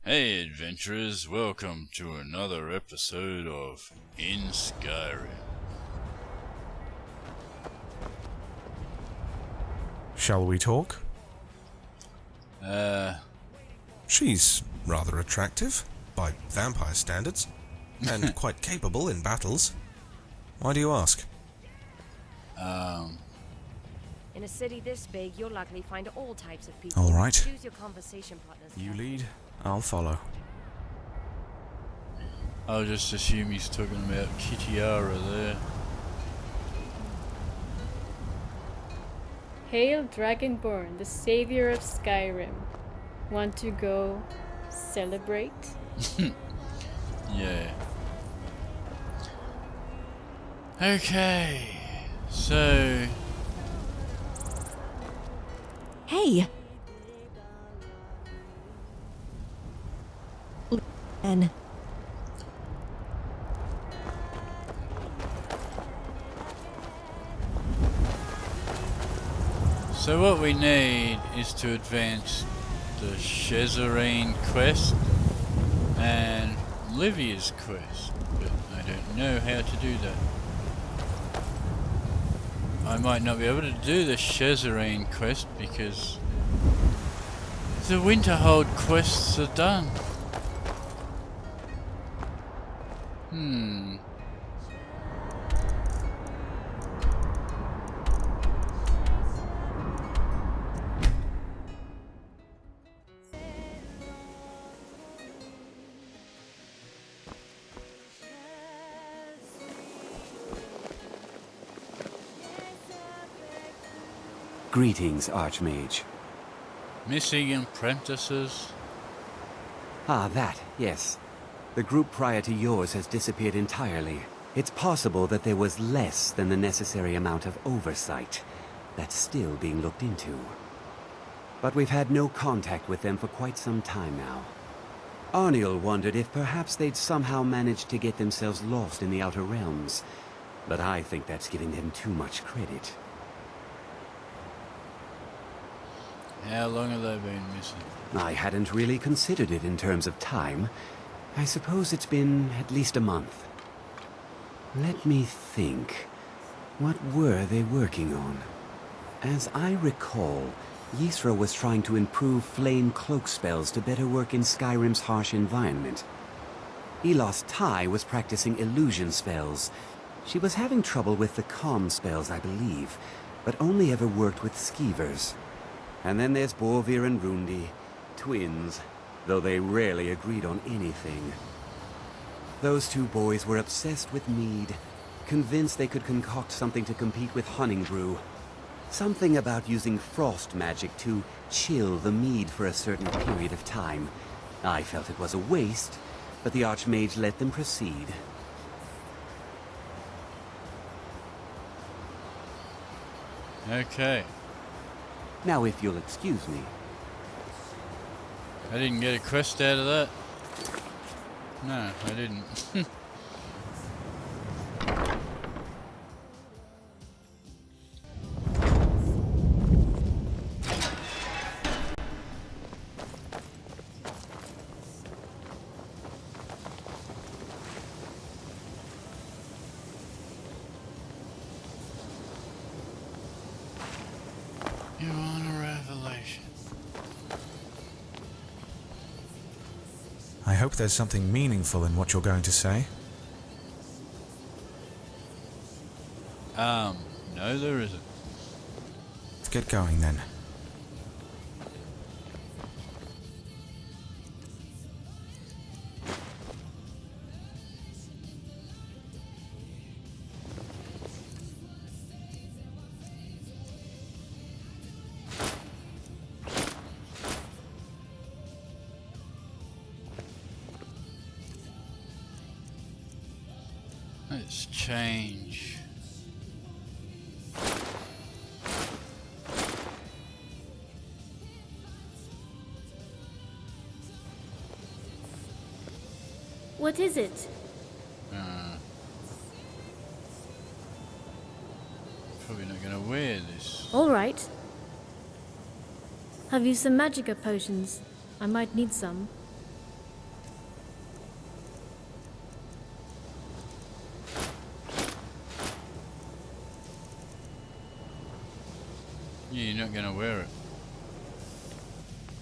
Hey adventurers, welcome to another episode of In Skyrim. Shall we talk? She's rather attractive, by vampire standards, and quite capable in battles. Why do you ask? In a city this big, you'll likely find all types of people. All right. Choose your conversation partners. You lead, I'll follow. I'll just assume he's talking about Kitiara there. Hail Dragonborn, the savior of Skyrim. Want to go celebrate? Yeah. Okay, so... Hey! And So what we need is to advance the Shezarrine quest and Livia's quest, but I don't know how to do that. I might not be able to do the Shezarrine quest because the Winterhold quests are done. Greetings, Archmage. Missing apprentices. Ah, that, yes. The group prior to yours has disappeared entirely. It's possible that there was less than the necessary amount of oversight. That's still being looked into. But we've had no contact with them for quite some time now. Arniel wondered if perhaps they'd somehow managed to get themselves lost in the Outer Realms. But I think that's giving them too much credit. How long have they been missing? I hadn't really considered it in terms of time. I suppose it's been at least a month. Let me think. What were they working on? As I recall, Ysra was trying to improve flame cloak spells to better work in Skyrim's harsh environment. Elos Tai was practicing illusion spells. She was having trouble with the calm spells, I believe, but only ever worked with skeevers. And then there's Borvir and Rundi, twins, though they rarely agreed on anything. Those two boys were obsessed with mead, convinced they could concoct something to compete with Honningbrew. Something about using frost magic to chill the mead for a certain period of time. I felt it was a waste, but the Archmage let them proceed. Okay. Now, if you'll excuse me. I didn't get a quest out of that. No, I didn't. You want a revelation? I hope there's something meaningful in what you're going to say. No there isn't. Let's get going then. Let's change. What is it? Probably not gonna wear this. All right. Have you some magicka potions? I might need some. You're not gonna wear it.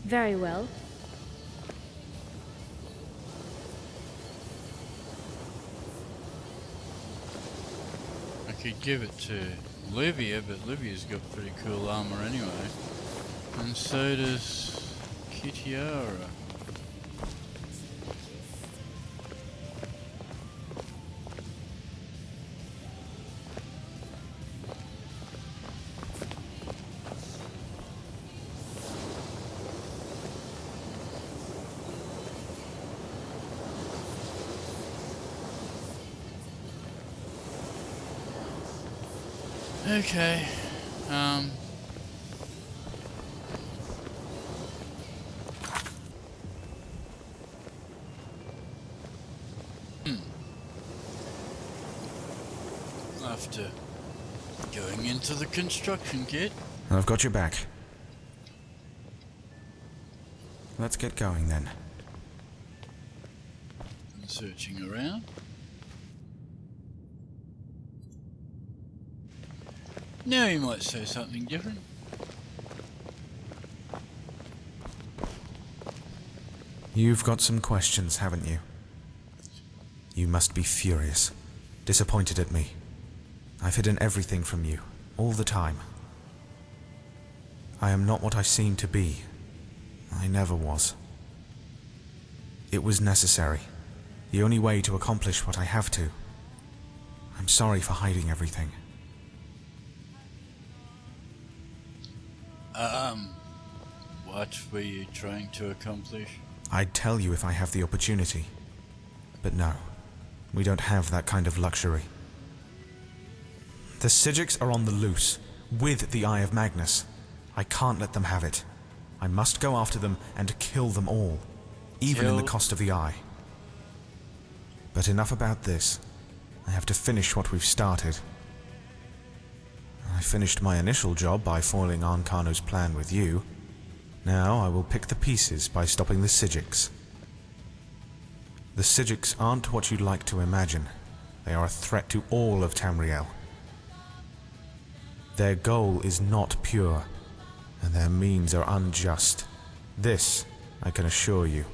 Very well. I could give it to Livia, but Livia's got pretty cool armor anyway. And so does Kitiara. Okay, after going into the construction kit. I've got your back. Let's get going then. And searching around. Now you might say something different. You've got some questions, haven't you? You must be furious, disappointed at me. I've hidden everything from you, all the time. I am not what I seem to be. I never was. It was necessary. The only way to accomplish what I have to. I'm sorry for hiding everything. What were you trying to accomplish? I'd tell you if I have the opportunity. But no, we don't have that kind of luxury. The Psijics are on the loose, with the Eye of Magnus. I can't let them have it. I must go after them and kill them all, even in the cost of the Eye. But enough about this. I have to finish what we've started. I finished my initial job by foiling Arncano's plan with you. Now I will pick the pieces by stopping the Psijics. The Psijics aren't what you'd like to imagine. They are a threat to all of Tamriel. Their goal is not pure, and their means are unjust. This I can assure you.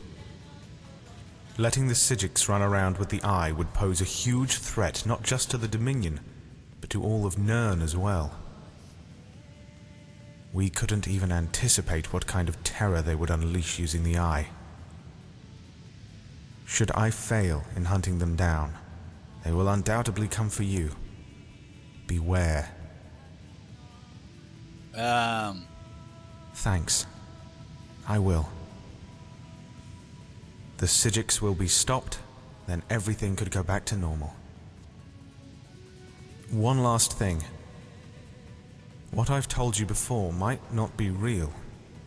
Letting the Psijics run around with the Eye would pose a huge threat not just to the Dominion, but to all of Nirn as well. We couldn't even anticipate what kind of terror they would unleash using the Eye. Should I fail in hunting them down, they will undoubtedly come for you. Beware. Thanks. I will. The Psijics will be stopped, then everything could go back to normal. One last thing. What I've told you before might not be real,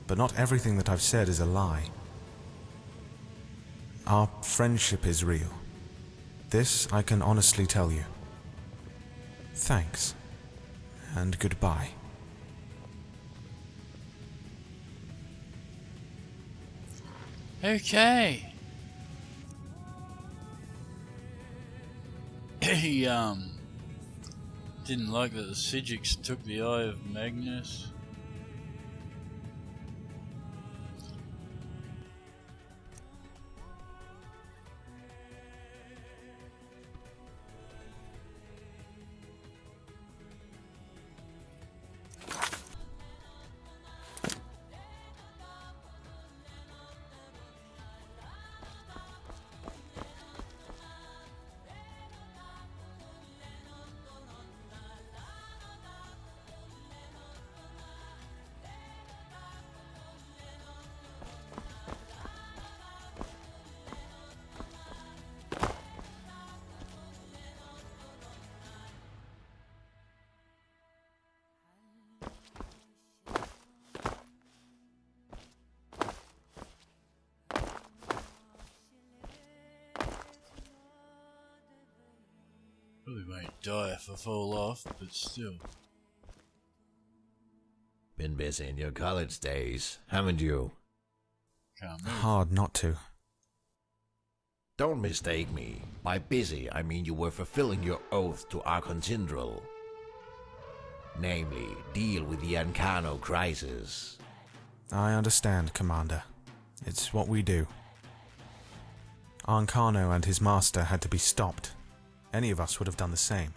but not everything that I've said is a lie. Our friendship is real. This I can honestly tell you. Thanks, and goodbye. Okay. He, didn't like that the Psijics took the Eye of Magnus. Probably won't die if I fall off, but still. Been busy in your college days, haven't you? Can't move. Hard not to. Don't mistake me. By busy, I mean you were fulfilling your oath to Archon Tindral. Namely, deal with the Ancano crisis. I understand, Commander. It's what we do. Ancano and his master had to be stopped. Any of us would have done the same.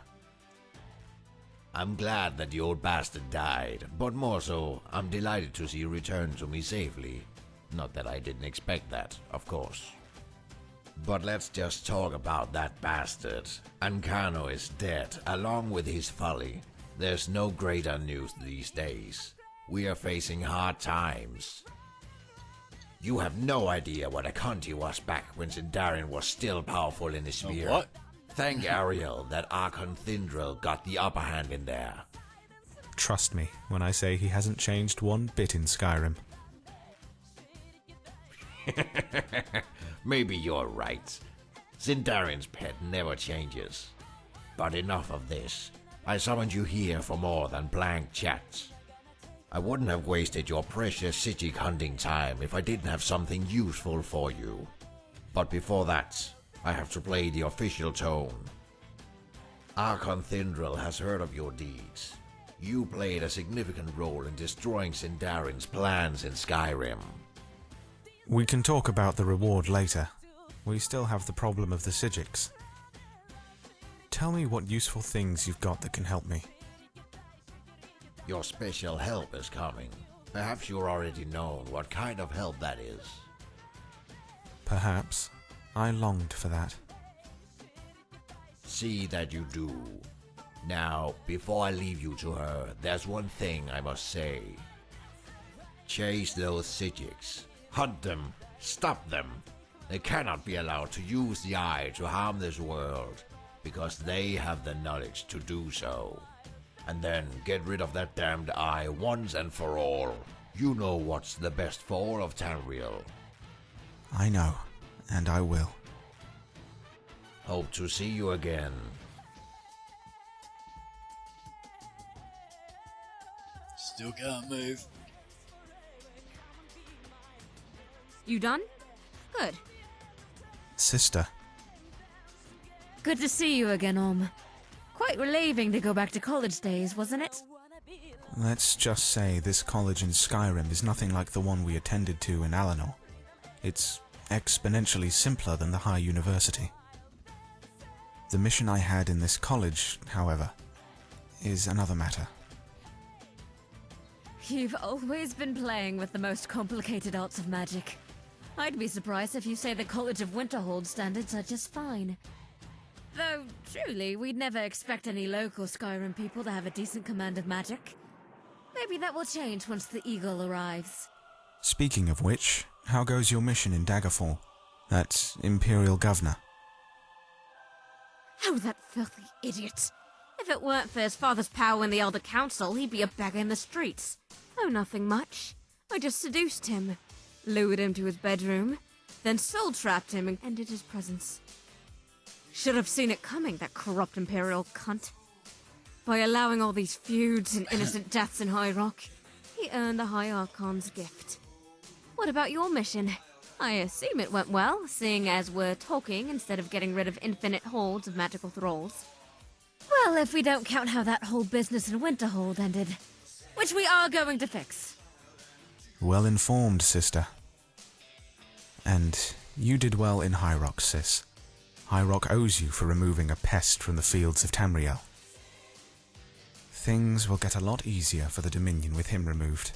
I'm glad that the old bastard died, but more so, I'm delighted to see you return to me safely. Not that I didn't expect that, of course. But let's just talk about that bastard. Ancano is dead, along with his folly. There's no greater news these days. We are facing hard times. You have no idea what a cunt he was back when Shezarrine was still powerful in his sphere. What? Thank Ariel that Archon Thindril got the upper hand in there. Trust me when I say he hasn't changed one bit in Skyrim. Maybe you're right. Shezarrine's pet never changes. But enough of this. I summoned you here for more than blank chats. I wouldn't have wasted your precious Sijic hunting time if I didn't have something useful for you. But before that, I have to play the official tone. Archon Thindril has heard of your deeds. You played a significant role in destroying Shezarrine's plans in Skyrim. We can talk about the reward later. We still have the problem of the Sijics. Tell me what useful things you've got that can help me. Your special help is coming. Perhaps you're already known what kind of help that is. Perhaps. I longed for that. See that you do. Now, before I leave you to her, there's one thing I must say. Chase those Sijics. Hunt them. Stop them. They cannot be allowed to use the eye to harm this world, because they have the knowledge to do so. And then get rid of that damned eye once and for all. You know what's the best for all of Tamriel. I know, and I will. Hope to see you again. Still can't move. You done? Good. Sister, Good to see you again, Quite relieving to go back to college days, wasn't it? let's just say this college in Skyrim is nothing like the one we attended to in Alanor. It's exponentially simpler than the High University. The mission I had in this college, however, is another matter. You've always been playing with the most complicated arts of magic. I'd be surprised if you say the College of Winterhold standards are just fine. Though, truly, we'd never expect any local Skyrim people to have a decent command of magic. Maybe that will change once the Eagle arrives. Speaking of which, how goes your mission in Daggerfall? That Imperial Governor? Oh, that filthy idiot. If it weren't for his father's power in the Elder Council, he'd be a beggar in the streets. Oh, nothing much. I just seduced him, lured him to his bedroom, then soul-trapped him and ended his presence. Should have seen it coming, that corrupt Imperial cunt. By allowing all these feuds and innocent deaths in High Rock, he earned the High Archon's gift. What about your mission? I assume it went well, seeing as we're talking instead of getting rid of infinite hordes of magical thralls. Well, if we don't count how that whole business in Winterhold ended. Which we are going to fix. Well informed, sister. And you did well in High Rock, sis. High Rock owes you for removing a pest from the fields of Tamriel. Things will get a lot easier for the Dominion with him removed.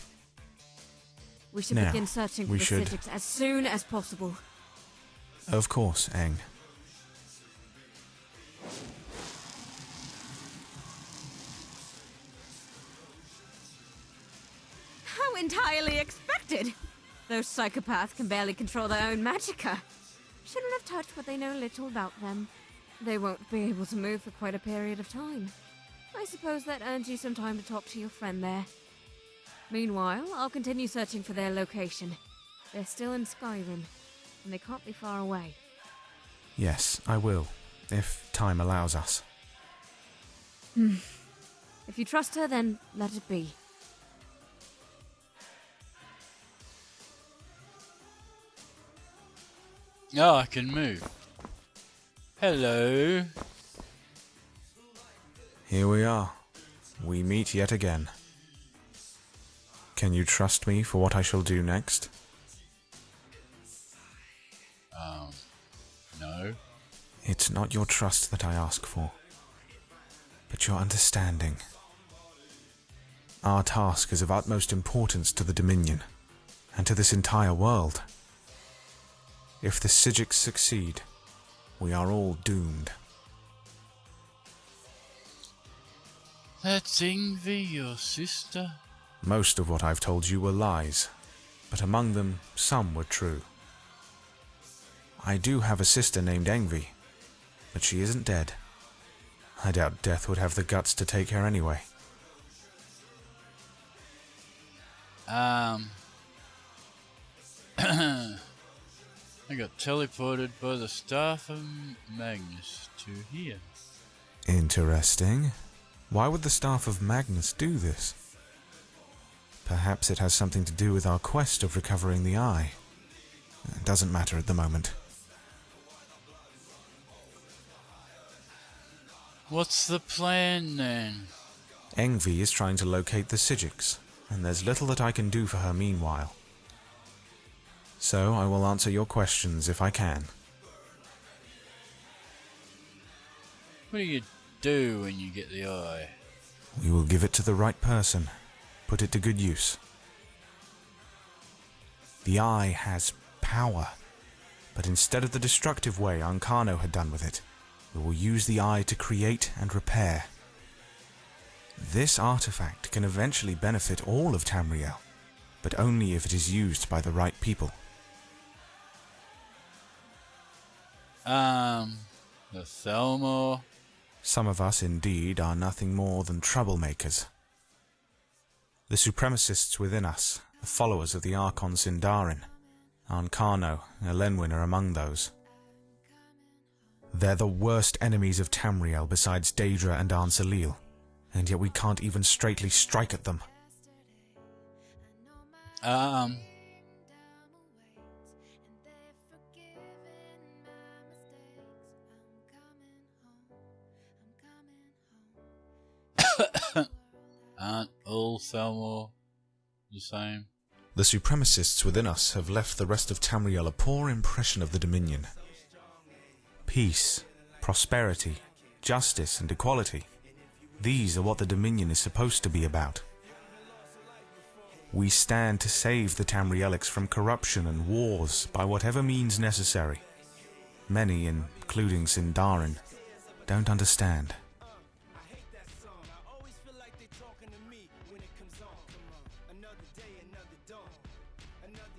We should Now, begin searching for we the should. Sijics as soon as possible. Of course, Aang. How entirely expected! Those psychopaths can barely control their own magicka. Shouldn't have touched what they know little about them. They won't be able to move for quite a period of time. I suppose that earns you some time to talk to your friend there. Meanwhile, I'll continue searching for their location. They're still in Skyrim, and they can't be far away. Yes, I will, if time allows us. If you trust her, then let it be. Oh, I can move. Hello. Here we are. We meet yet again. Can you trust me for what I shall do next? No. It's not your trust that I ask for, but your understanding. Our task is of utmost importance to the Dominion, and to this entire world. If the Psijics succeed, we are all doomed. That's Ingvi, your sister? Most of what I've told you were lies, but among them some were true. I do have a sister named Ingvi, but she isn't dead. I doubt Death would have the guts to take her anyway. I got teleported by the Staff of Magnus to here. Interesting. Why would the Staff of Magnus do this? Perhaps it has something to do with our quest of recovering the Eye. It doesn't matter at the moment. What's the plan then? Ingvi is trying to locate the Psijics, and there's little that I can do for her meanwhile. So I will answer your questions if I can. What do you do when you get the Eye? We will give it to the right person, put it to good use. The Eye has power, but instead of the destructive way Ancano had done with it, we will use the Eye to create and repair. This artifact can eventually benefit all of Tamriel, but only if it is used by the right people. The Thelmor? Some of us indeed are nothing more than troublemakers. The supremacists within us, the followers of the Archon Sindarin, Ancano, Elenwyn are among those. They're the worst enemies of Tamriel besides Daedra and Ansalil, and yet we can't even straightly strike at them. Aren't all Thelmor the same? The supremacists within us have left the rest of Tamriel a poor impression of the Dominion. Peace, prosperity, justice and equality. These are what the Dominion is supposed to be about. We stand to save the Tamrielics from corruption and wars by whatever means necessary. Many, including Sindarin, don't understand.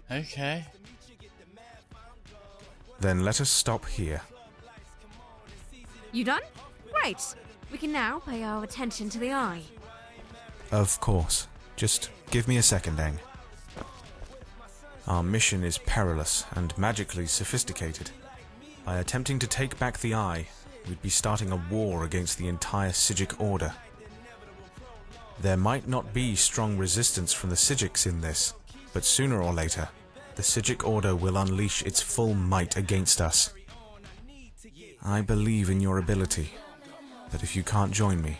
Okay. Then let us stop here. You done? Great. We can now pay our attention to the Eye. Of course. Just give me a second, Aang. Our mission is perilous and magically sophisticated. By attempting to take back the Eye, we'd be starting a war against the entire Psijic Order. There might not be strong resistance from the Psijics in this, but sooner or later, the Psijic Order will unleash its full might against us. I believe in your ability, but if you can't join me...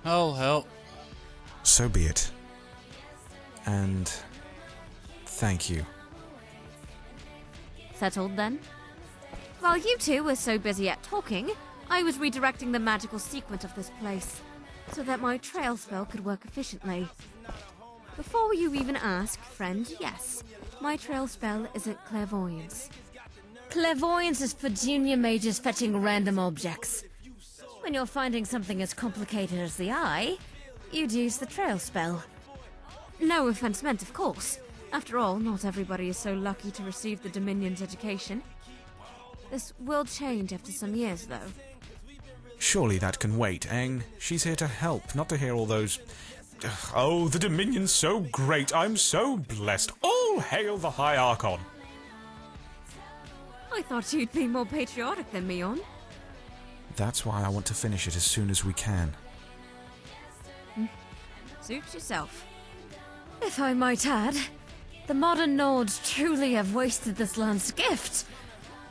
I'll help. So be it. And... thank you. Settled then? While you two were so busy at talking, I was redirecting the magical sequence of this place, so that my trail spell could work efficiently. Before you even ask, friend, yes, my trail spell isn't clairvoyance. Clairvoyance is for junior mages fetching random objects. When you're finding something as complicated as the Eye, you'd use the trail spell. No offense meant, of course. After all, not everybody is so lucky to receive the Dominion's education. This will change after some years, though. Surely that can wait, Aang. She's here to help, not to hear all those... Oh, the Dominion's so great, I'm so blessed. All hail the High Archon! I thought you'd be more patriotic than me, On. That's why I want to finish it as soon as we can. Suit yourself. If I might add, the modern Nords truly have wasted this land's gift.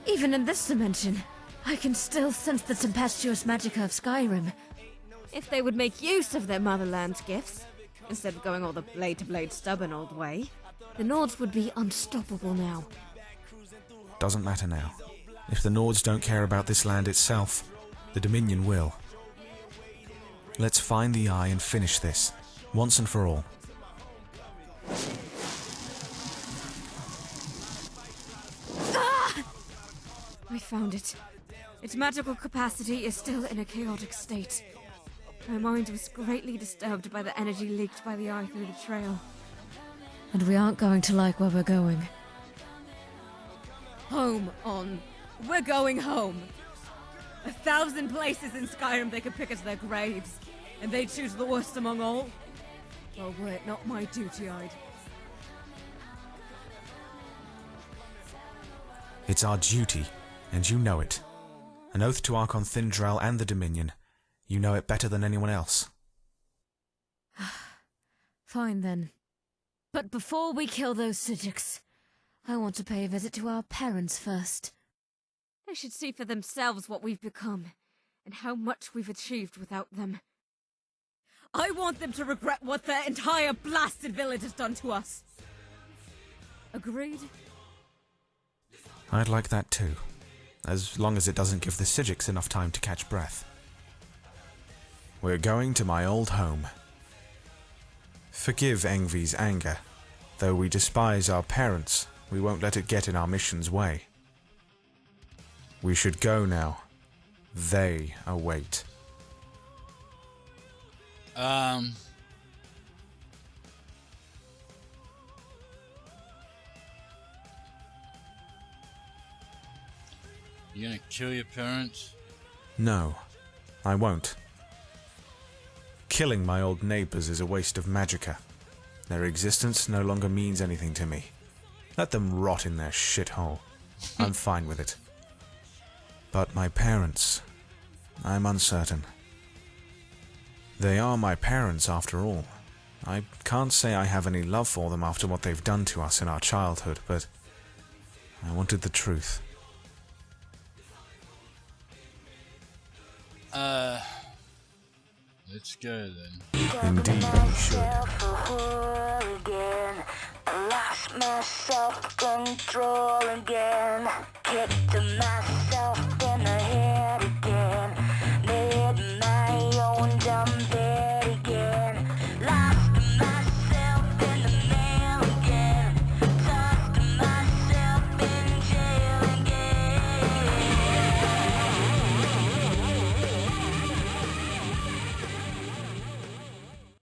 Even in this dimension, I can still sense the tempestuous magicka of Skyrim. If they would make use of their motherland's gifts, instead of going all the blade-to-blade stubborn old way, the Nords would be unstoppable now. Doesn't matter now. If the Nords don't care about this land itself, the Dominion will. Let's find the Eye and finish this, once and for all. I found it. Its magical capacity is still in a chaotic state. My mind was greatly disturbed by the energy leaked by the Eye through the trail. And we aren't going to like where we're going. Home, On. We're going home. 1,000 places in Skyrim they could pick as their graves, and they choose the worst among all? Well, were it not my duty, I'd... It's our duty, and you know it. An oath to Archon Thindral and the Dominion. You know it better than anyone else. Fine then. But before we kill those Sijiks, I want to pay a visit to our parents first. They should see for themselves what we've become, and how much we've achieved without them. I want them to regret what their entire blasted village has done to us. Agreed? I'd like that too, as long as it doesn't give the Sijiks enough time to catch breath. We're going to my old home. Forgive Engvi's anger. Though we despise our parents, we won't let it get in our mission's way. We should go now. They await. You gonna kill your parents? No, I won't. Killing my old neighbors is a waste of magicka. Their existence no longer means anything to me. Let them rot in their shithole. I'm fine with it. But my parents, I'm uncertain. They are my parents after all. I can't say I have any love for them after what they've done to us in our childhood, but I wanted the truth. Let's go then. Indeed, we should. Lost my self-control again. Kicked myself